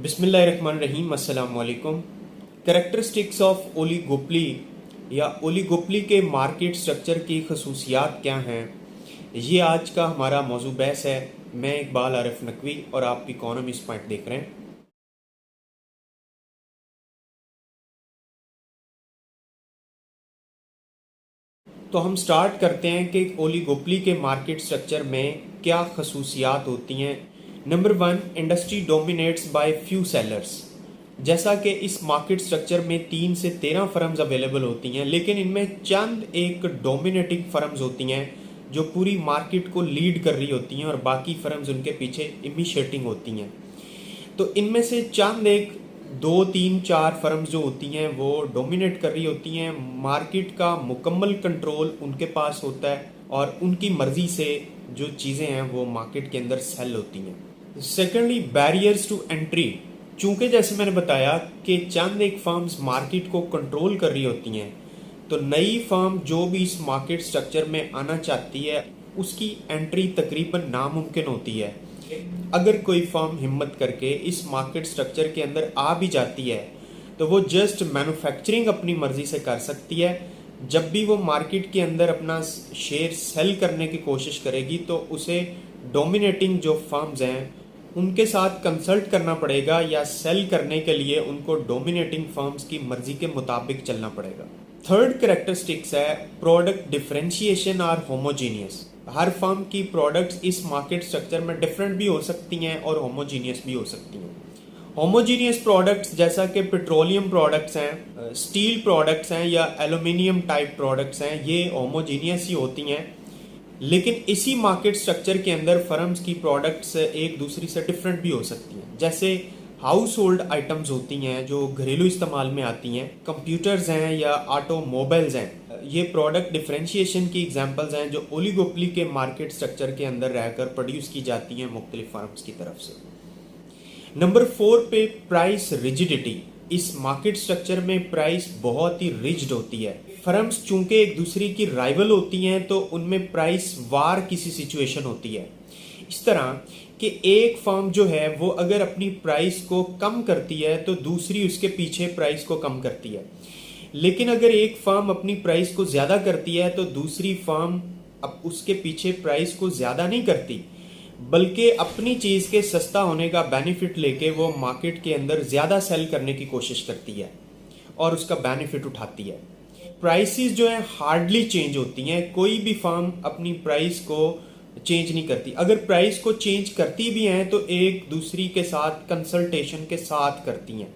बिस्मिल्लाहिर्रहमानिर्रहीम, अस्सलाम वालेकुम। करैक्टरिस्टिक्स ऑफ ओलिगोपली या ओलिगोपली के मार्केट स्ट्रक्चर की खसूसियात क्या हैं, ये आज का हमारा मौजू बहस है। मैं इकबाल आरिफ नकवी और आप इकोनॉमिस्ट पॉइंट देख रहे हैं। तो हम स्टार्ट करते हैं कि ओलिगोपली के मार्केट स्ट्रक्चर में क्या खसूसियात होती हैं। Number 1, industry dominates by few sellers. जैसा कि इस मार्केट स्ट्रक्चर में 3 से 13 फर्म्स अवेलेबल होती हैं, लेकिन इनमें चंद एक डोमिनेटिंग फर्म्स होती हैं जो पूरी मार्केट को लीड कर रही होती हैं और बाकी फर्म्स उनके पीछे इनिशिएटिंग होती हैं। तो इनमें से चंद एक 2, 3, 4 फर्म्स जो होती हैं वो डोमिनेट कर रही होती हैं। मार्केट का मुकम्मल कंट्रोल उनके पास होता है और उनकी मर्जी से जो चीज़ें हैं वो मार्केट के अंदर सेल होती हैं। Secondly, barriers to entry. चूंकि जैसे मैंने बताया कि चंद एक फर्म्स मार्केट को कंट्रोल कर रही होती हैं, तो नई फर्म जो भी इस मार्केट स्ट्रक्चर में आना चाहती है उसकी एंट्री तकरीबन नामुमकिन होती है। अगर कोई फर्म हिम्मत करके इस मार्केट स्ट्रक्चर के अंदर आ भी जाती है तो वो जस्ट मैन्युफैक्चरिंग अपनी मर्जी से कर सकती है। जब भी वो मार्केट के अंदर अपना शेयर सेल करने की कोशिश करेगी तो उसे डोमिनेटिंग जो फर्म्स हैं उनके साथ कंसल्ट करना पड़ेगा, या सेल करने के लिए उनको डोमिनेटिंग फर्म्स की मर्जी के मुताबिक चलना पड़ेगा। थर्ड कैरेक्टरिस्टिक्स है प्रोडक्ट डिफरेंशिएशन और होमोजीनियस। हर फर्म की प्रोडक्ट्स इस मार्केट स्ट्रक्चर में डिफरेंट भी हो सकती हैं और होमोजीनियस भी हो सकती हैं। होमोजीनियस प्रोडक्ट्स जैसा कि पेट्रोलियम प्रोडक्ट्स हैं, स्टील प्रोडक्ट्स हैं या एल्यूमिनियम टाइप प्रोडक्ट्स हैं, ये होमोजीनियस ही होती हैं। लेकिन इसी मार्केट स्ट्रक्चर के अंदर फर्म्स की प्रोडक्ट्स एक दूसरे से डिफरेंट भी हो सकती हैं। जैसे हाउस होल्ड आइटम्स होती हैं जो घरेलू इस्तेमाल में आती हैं, कंप्यूटर्स हैं या ऑटोमोबाइल्स हैं, ये प्रोडक्ट डिफरेंशिएशन की एग्जांपल्स हैं जो ओलिगोपली के मार्केट स्ट्रक्चर के अंदर रहकर प्रोड्यूस की जाती हैं मुख्तलिफ फर्म्स की तरफ से। नंबर 4 पे प्राइस रिजिडिटी। इस मार्केट स्ट्रक्चर में प्राइस बहुत ही रिजिड होती है। फर्म्स चूंकि एक दूसरे की राइवल होती हैं तो उनमें प्राइस वार किसी सिचुएशन होती है। इस तरह कि एक फर्म जो है वो अगर अपनी प्राइस को कम करती है तो दूसरी उसके पीछे प्राइस को कम करती है। लेकिन अगर एक फर्म अपनी प्राइस को ज्यादा करती है तो दूसरी फर्म अब उसके पीछे प्राइस को ज्यादा नहीं करती, बल्कि अपनी चीज के सस्ता होने का बेनिफिट लेके वो मार्केट के अंदर ज्यादा सेल करने की कोशिश करती है और उसका बेनिफिट उठाती है। प्राइसेस जो है हार्डली चेंज होती हैं। कोई भी फर्म अपनी प्राइस को चेंज नहीं करती। अगर प्राइस को चेंज करती भी हैं तो एक दूसरी के साथ कंसल्टेशन के साथ करती हैं।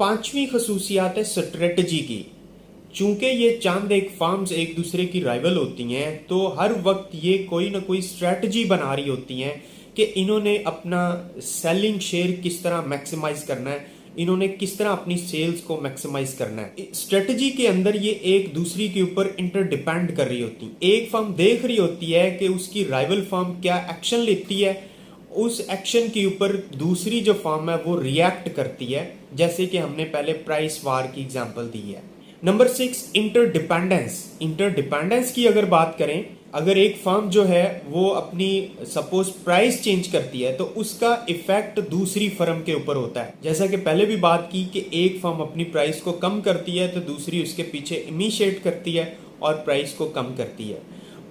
5वीं खसूसियात है स्ट्रेटजी की। चूंकि ये चंद एक फर्म्स एक दूसरे की राइवल होती हैं तो हर वक्त ये कोई ना कोई स्ट्रेटजी बना रही होती हैं कि इन्होंने अपना सेलिंग शेयर किस तरह मैक्सिमाइज करना है, इन्होंने किस तरह अपनी सेल्स को मैक्सिमाइज करना है। स्ट्रेटजी के अंदर ये एक दूसरी के ऊपर इंटरडिपेंड कर रही होती है। एक फर्म देख रही होती है कि उसकी राइवल फर्म क्या एक्शन लेती है, उस एक्शन के ऊपर दूसरी जो फर्म है वो रिएक्ट करती है, जैसे कि हमने पहले प्राइस वार की एग्जांपल दी है। Number 6, interdependence. इंटरडिपेंडेंस की अगर बात करें, अगर एक फर्म जो है वो अपनी सपोज प्राइस चेंज करती है तो उसका इफेक्ट दूसरी फर्म के ऊपर होता है। जैसा कि पहले भी बात की कि एक फर्म अपनी प्राइस को कम करती है तो दूसरी उसके पीछे इनिशिएट करती है और प्राइस को कम करती है।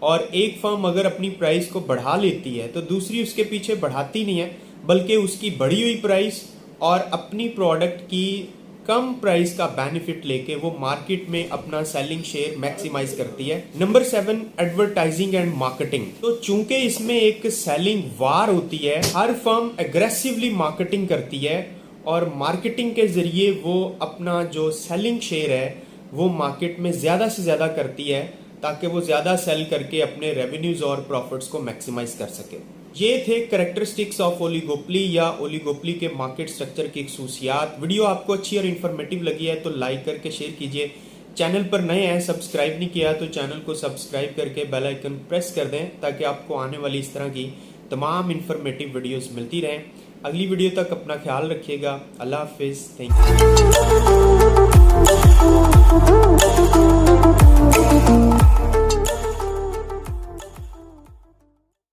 और एक फर्म अगर अपनी प्राइस को बढ़ा लेती है तो दूसरी उसके पीछे बढ़ाती नहीं है, बल्कि उसकी बढ़ी हुई प्राइस और अपनी प्रोडक्ट की कम प्राइस का बेनिफिट लेके वो मार्केट में अपना सेलिंग शेयर मैक्सिमाइज करती है। Number 7, advertising and marketing. तो चूंकि इसमें एक सेलिंग वार होती है, हर फर्म एग्रेसिवली मार्केटिंग करती है और मार्केटिंग के जरिए वो अपना जो सेलिंग शेयर है वो मार्केट में ज्यादा से ज्यादा करती है ताकि वो ज्यादा सेल करके अपने रेवेन्यूज और प्रॉफिट्स को मैक्सिमाइज कर सके। ये थे कैरेक्टरिस्टिक्स ऑफ ओलिगोपली या ओलिगोपली के मार्केट स्ट्रक्चर की खसूसियात। वीडियो आपको अच्छी और इन्फॉर्मेटिव लगी है तो लाइक करके शेयर कीजिए। चैनल पर नए हैं, सब्सक्राइब नहीं किया तो चैनल को सब्सक्राइब करके बेल आइकन प्रेस कर दें ताकि आपको आने वाली इस तरह की तमाम इन्फॉर्मेटिव वीडियोस मिलती रहें। अगली वीडियो तक अपना ख्याल रखिएगा। अल्लाह हाफिज। Thank you.